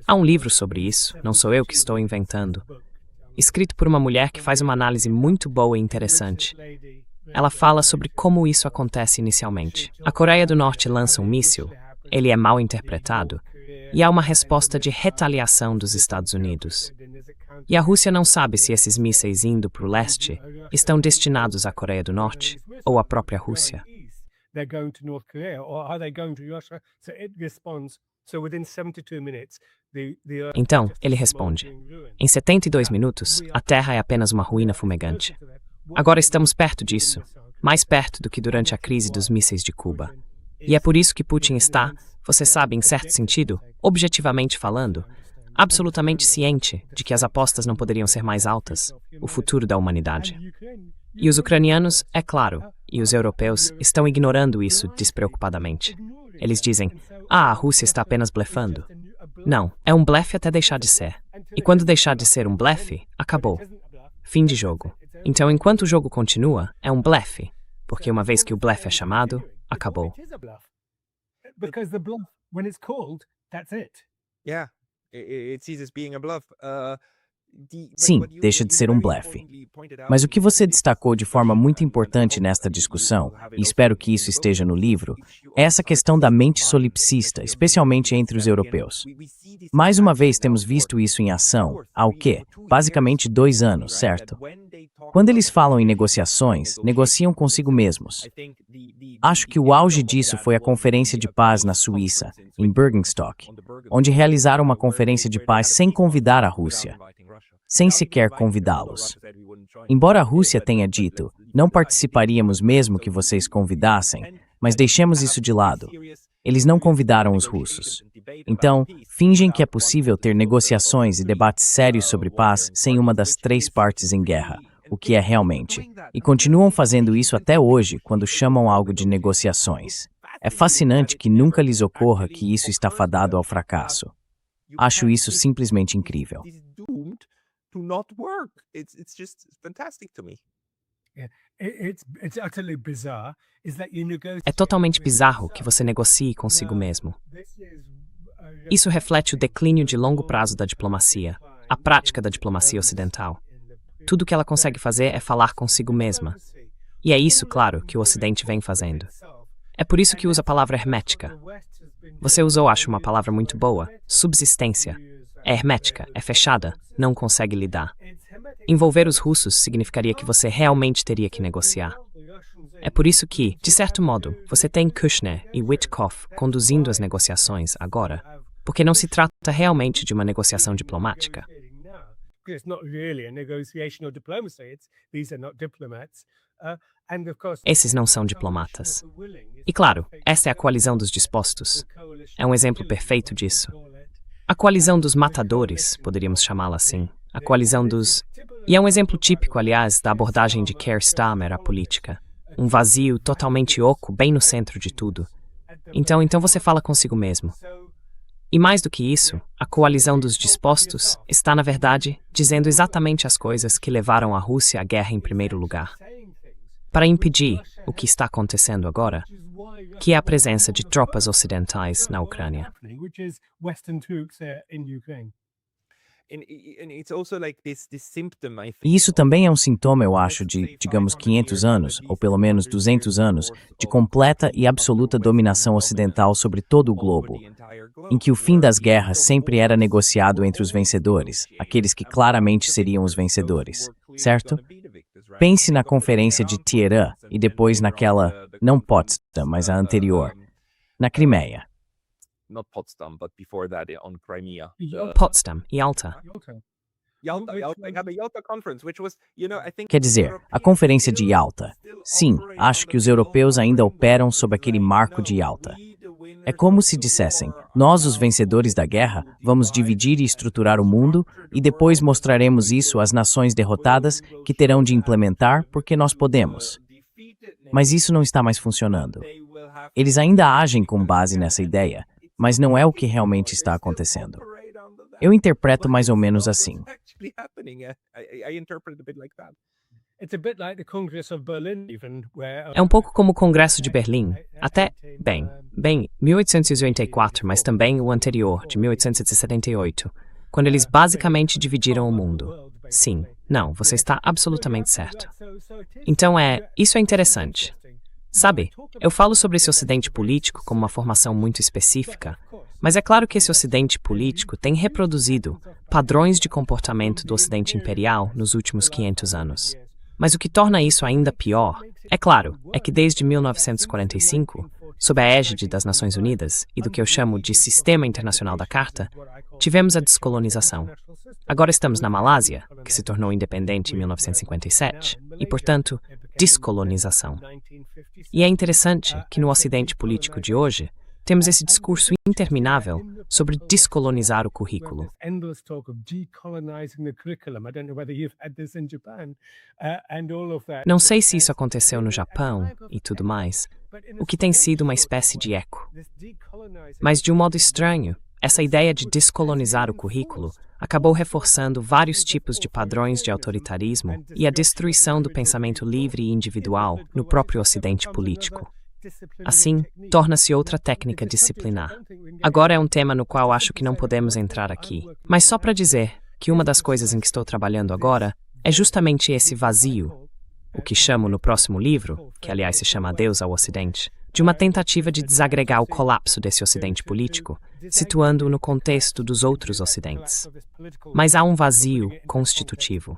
B: Há um livro sobre isso, não sou eu que estou inventando, escrito por uma mulher que faz uma análise muito boa e interessante. Ela fala sobre como isso acontece inicialmente. A Coreia do Norte lança um míssil, ele é mal interpretado, e há uma resposta de retaliação dos Estados Unidos. E a Rússia não sabe se esses mísseis indo para o leste estão destinados à Coreia do Norte ou à própria Rússia. Então, ele responde: em 72 minutos, a Terra é apenas uma ruína fumegante. Agora estamos perto disso, mais perto do que durante a crise dos mísseis de Cuba. E é por isso que Putin está, você sabe, em certo sentido, objetivamente falando, absolutamente ciente de que as apostas não poderiam ser mais altas, o futuro da humanidade. E os ucranianos, é claro, e os europeus estão ignorando isso despreocupadamente. Eles dizem: a Rússia está apenas blefando. Não, é um blefe até deixar de ser. E quando deixar de ser um blefe, acabou. Fim de jogo. Então, enquanto o jogo continua, é um blefe, porque uma vez que o blefe é chamado, acabou.
C: Yeah, it ceases being a bluff.
A: Sim, deixa de ser um blefe. Mas o que você destacou de forma muito importante nesta discussão, e espero que isso esteja no livro, é essa questão da mente solipsista, especialmente entre os europeus. Mais uma vez temos visto isso em ação, há o quê? Basicamente 2 anos, certo? Quando eles falam em negociações, negociam consigo mesmos. Acho que o auge disso foi a Conferência de Paz na Suíça, em Bergenstock, onde realizaram uma conferência de paz sem convidar a Rússia, sem sequer convidá-los. Embora a Rússia tenha dito, não participaríamos mesmo que vocês convidassem, mas deixemos isso de lado. Eles não convidaram os russos. Então, fingem que é possível ter negociações e debates sérios sobre paz sem uma das 3 partes em guerra, o que é realmente. E continuam fazendo isso até hoje, quando chamam algo de negociações. É fascinante que nunca lhes ocorra que isso está fadado ao fracasso. Acho isso simplesmente incrível.
C: To not work. It's just fantastic to me.
B: É totalmente bizarro que você negocie consigo mesmo. Isso reflete o declínio de longo prazo da diplomacia, a prática da diplomacia ocidental. Tudo que ela consegue fazer é falar consigo mesma. E é isso, claro, que o Ocidente vem fazendo. É por isso que usa a palavra hermética. Você usou, acho, uma palavra muito boa, subsistência. É hermética, é fechada, não consegue lidar. Envolver os russos significaria que você realmente teria que negociar. É por isso que, de certo modo, você tem Kushner e Witkoff conduzindo as negociações agora, porque não se trata realmente de uma negociação diplomática. Esses não são diplomatas. E claro, essa é a coalizão dos dispostos. É um exemplo perfeito disso. A coalizão dos matadores, poderíamos chamá-la assim. A coalizão dos... E é um exemplo típico, aliás, da abordagem de Keir Starmer à política. Um vazio totalmente oco, bem no centro de tudo. Então você fala consigo mesmo. E mais do que isso, a coalizão dos dispostos está, na verdade, dizendo exatamente as coisas que levaram a Rússia à guerra em primeiro lugar. Para impedir o que está acontecendo agora, que é a presença de tropas ocidentais na Ucrânia.
A: E isso também é um sintoma, eu acho, de, digamos, 500 anos, ou pelo menos 200 anos, de completa e absoluta dominação ocidental sobre todo o globo, em que o fim das guerras sempre era negociado entre os vencedores, aqueles que claramente seriam os vencedores, certo? Pense na conferência de Teherã e depois naquela, não Potsdam, mas a anterior, na Crimeia.
C: Not Potsdam, but before that on Crimea.
B: Potsdam, Yalta.
C: Yalta, the Yalta conference, which was, I think...
A: Quer dizer, a conferência de Yalta. Sim, acho que os europeus ainda operam sob aquele marco de Yalta. É como se dissessem, nós, os vencedores da guerra, vamos dividir e estruturar o mundo e depois mostraremos isso às nações derrotadas que terão de implementar porque nós podemos. Mas isso não está mais funcionando. Eles ainda agem com base nessa ideia, mas não é o que realmente está acontecendo. Eu interpreto mais ou menos assim.
B: É um pouco como o Congresso de Berlim, até, bem, 1884, mas também o anterior, de 1878, quando eles basicamente dividiram o mundo. Sim, não, você está absolutamente certo. Então isso é interessante. Sabe, eu falo sobre esse ocidente político como uma formação muito específica, mas é claro que esse ocidente político tem reproduzido padrões de comportamento do ocidente imperial nos últimos 500 anos. Mas o que torna isso ainda pior, é claro, é que desde 1945, sob a égide das Nações Unidas e do que eu chamo de Sistema Internacional da Carta, tivemos a descolonização. Agora estamos na Malásia, que se tornou independente em 1957, e, portanto, descolonização. E é interessante que no ocidente político de hoje, temos esse discurso interminável sobre descolonizar o currículo. Não sei se isso aconteceu no Japão e tudo mais, o que tem sido uma espécie de eco. Mas, de um modo estranho, essa ideia de descolonizar o currículo acabou reforçando vários tipos de padrões de autoritarismo e a destruição do pensamento livre e individual no próprio ocidente político. Assim, torna-se outra técnica disciplinar. Agora é um tema no qual acho que não podemos entrar aqui, mas só para dizer que uma das coisas em que estou trabalhando agora é justamente esse vazio, o que chamo no próximo livro, que aliás se chama Adeus ao Ocidente, de uma tentativa de desagregar o colapso desse ocidente político, situando-o no contexto dos outros ocidentes. Mas há um vazio constitutivo.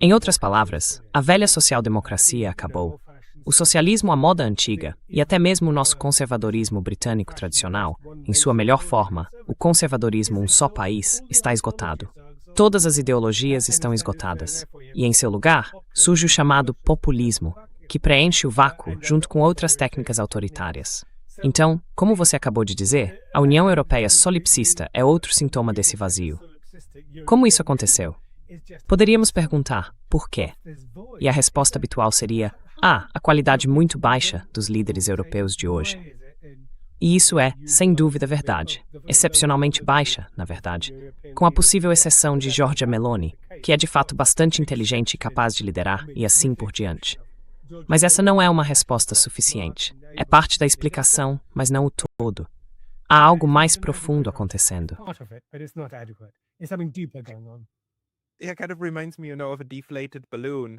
B: Em outras palavras, a velha social-democracia acabou. O socialismo à moda antiga, e até mesmo o nosso conservadorismo britânico tradicional, em sua melhor forma, o conservadorismo um só país, está esgotado. Todas as ideologias estão esgotadas. E em seu lugar, surge o chamado populismo, que preenche o vácuo junto com outras técnicas autoritárias. Então, como você acabou de dizer, a União Europeia solipsista é outro sintoma desse vazio. Como isso aconteceu? Poderíamos perguntar, por quê? E a resposta habitual seria, a qualidade muito baixa dos líderes europeus de hoje. E isso é, sem dúvida, verdade. Excepcionalmente baixa, na verdade. Com a possível exceção de Giorgia Meloni, que é de fato bastante inteligente e capaz de liderar, e assim por diante. Mas essa não é uma resposta suficiente. É parte da explicação, mas não o todo. Há algo mais profundo acontecendo.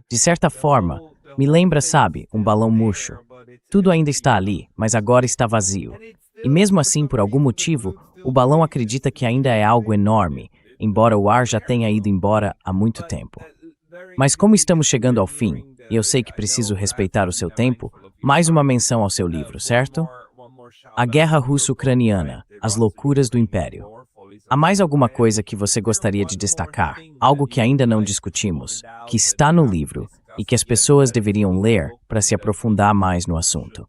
A: De certa forma, me lembra, sabe, um balão murcho. Tudo ainda está ali, mas agora está vazio. E mesmo assim, por algum motivo, o balão acredita que ainda é algo enorme, embora o ar já tenha ido embora há muito tempo. Mas como estamos chegando ao fim, e eu sei que preciso respeitar o seu tempo, mais uma menção ao seu livro, certo? A Guerra Russo-Ucraniana, As Loucuras do Império. Há mais alguma coisa que você gostaria de destacar, algo que ainda não discutimos, que está no livro e que as pessoas deveriam ler para se aprofundar mais no assunto?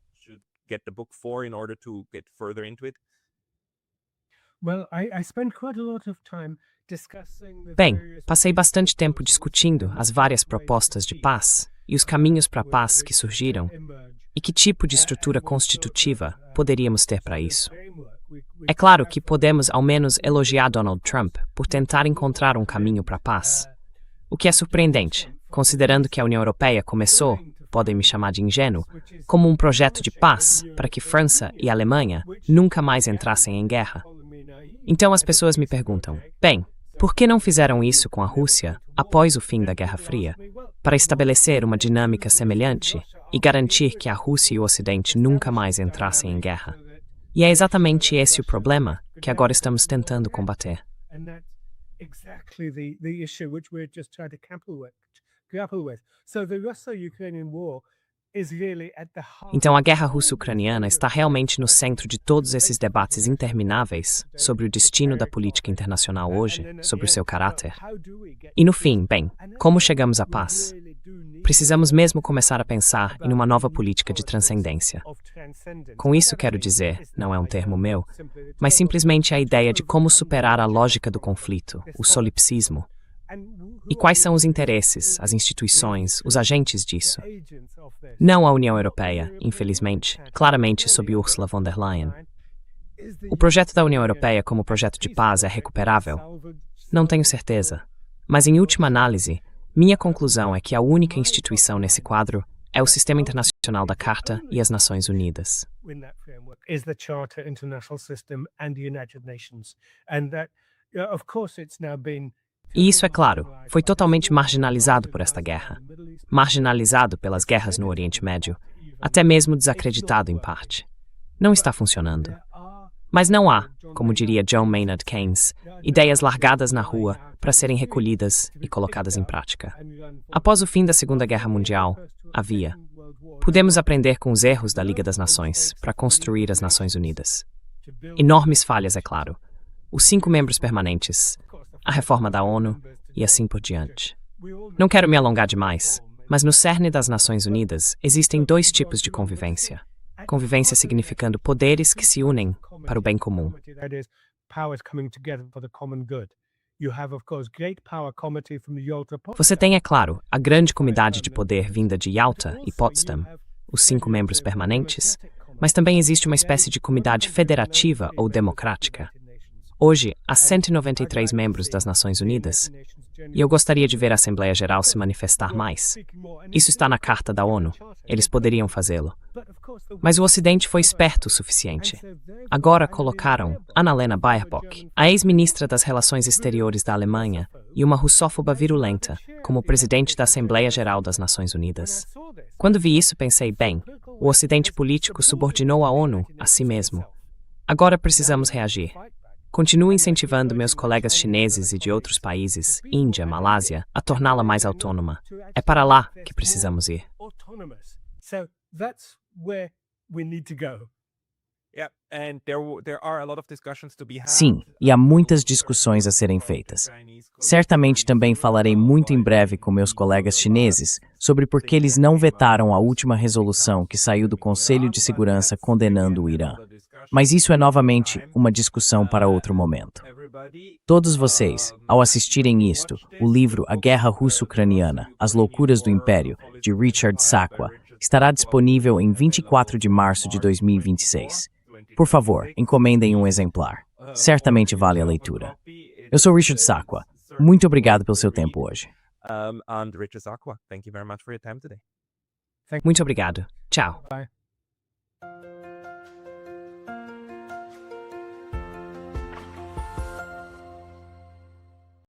B: Bem, passei bastante tempo discutindo as várias propostas de paz e os caminhos para a paz que surgiram e que tipo de estrutura constitutiva poderíamos ter para isso. É claro que podemos ao menos elogiar Donald Trump por tentar encontrar um caminho para a paz. O que é surpreendente, considerando que a União Europeia começou, podem me chamar de ingênuo, como um projeto de paz para que França e Alemanha nunca mais entrassem em guerra. Então as pessoas me perguntam, bem, por que não fizeram isso com a Rússia após o fim da Guerra Fria, para estabelecer uma dinâmica semelhante e garantir que a Rússia e o Ocidente nunca mais entrassem em guerra? E é exatamente esse o problema que agora estamos tentando combater. Então a guerra russo-ucraniana está realmente no centro de todos esses debates intermináveis sobre o destino da política internacional hoje, sobre o seu caráter. E no fim, bem, como chegamos à paz? Precisamos mesmo começar a pensar em uma nova política de transcendência. Com isso quero dizer, não é um termo meu, mas simplesmente a ideia de como superar a lógica do conflito, o solipsismo. E quais são os interesses, as instituições, os agentes disso? Não a União Europeia, infelizmente, claramente sob Ursula von der Leyen. O projeto da União Europeia como projeto de paz é recuperável? Não tenho certeza. Mas, em última análise, minha conclusão é que a única instituição nesse quadro é o Sistema Internacional da Carta e as Nações Unidas. E isso, é claro, foi totalmente marginalizado por esta guerra. Marginalizado pelas guerras no Oriente Médio, até mesmo desacreditado em parte. Não está funcionando. Mas não há, como diria John Maynard Keynes, ideias largadas na rua para serem recolhidas e colocadas em prática. Após o fim da Segunda Guerra Mundial, havia. Podemos aprender com os erros da Liga das Nações para construir as Nações Unidas. Enormes falhas, é claro. Os 5 membros permanentes, a reforma da ONU e assim por diante. Não quero me alongar demais, mas no cerne das Nações Unidas existem 2 tipos de convivência. Convivência significando poderes que se unem para o bem comum. Você tem, é claro, a grande comunidade de poder vinda de Yalta e Potsdam, os 5 membros permanentes, mas também existe uma espécie de comunidade federativa ou democrática. Hoje, há 193 membros das Nações Unidas, e eu gostaria de ver a Assembleia Geral se manifestar mais. Isso está na Carta da ONU. Eles poderiam fazê-lo. Mas o Ocidente foi esperto o suficiente. Agora colocaram Annalena Baerbock, a ex-ministra das Relações Exteriores da Alemanha, e uma russófoba virulenta, como presidente da Assembleia Geral das Nações Unidas. Quando vi isso, pensei, bem, o Ocidente político subordinou a ONU a si mesmo. Agora precisamos reagir. Continuo incentivando meus colegas chineses e de outros países, Índia, Malásia, a torná-la mais autônoma. É para lá que precisamos ir.
A: Sim, e há muitas discussões a serem feitas. Certamente também falarei muito em breve com meus colegas chineses sobre por que eles não vetaram a última resolução que saiu do Conselho de Segurança condenando o Irã. Mas isso é novamente uma discussão para outro momento. Todos vocês, ao assistirem isto, o livro A Guerra Russo-Ucraniana, As Loucuras do Império, de Richard Sakwa, estará disponível em 24 de março de 2026. Por favor, encomendem um exemplar. Certamente vale a leitura. Eu sou Richard Sakwa. Muito obrigado pelo seu tempo hoje.
B: Muito obrigado. Tchau.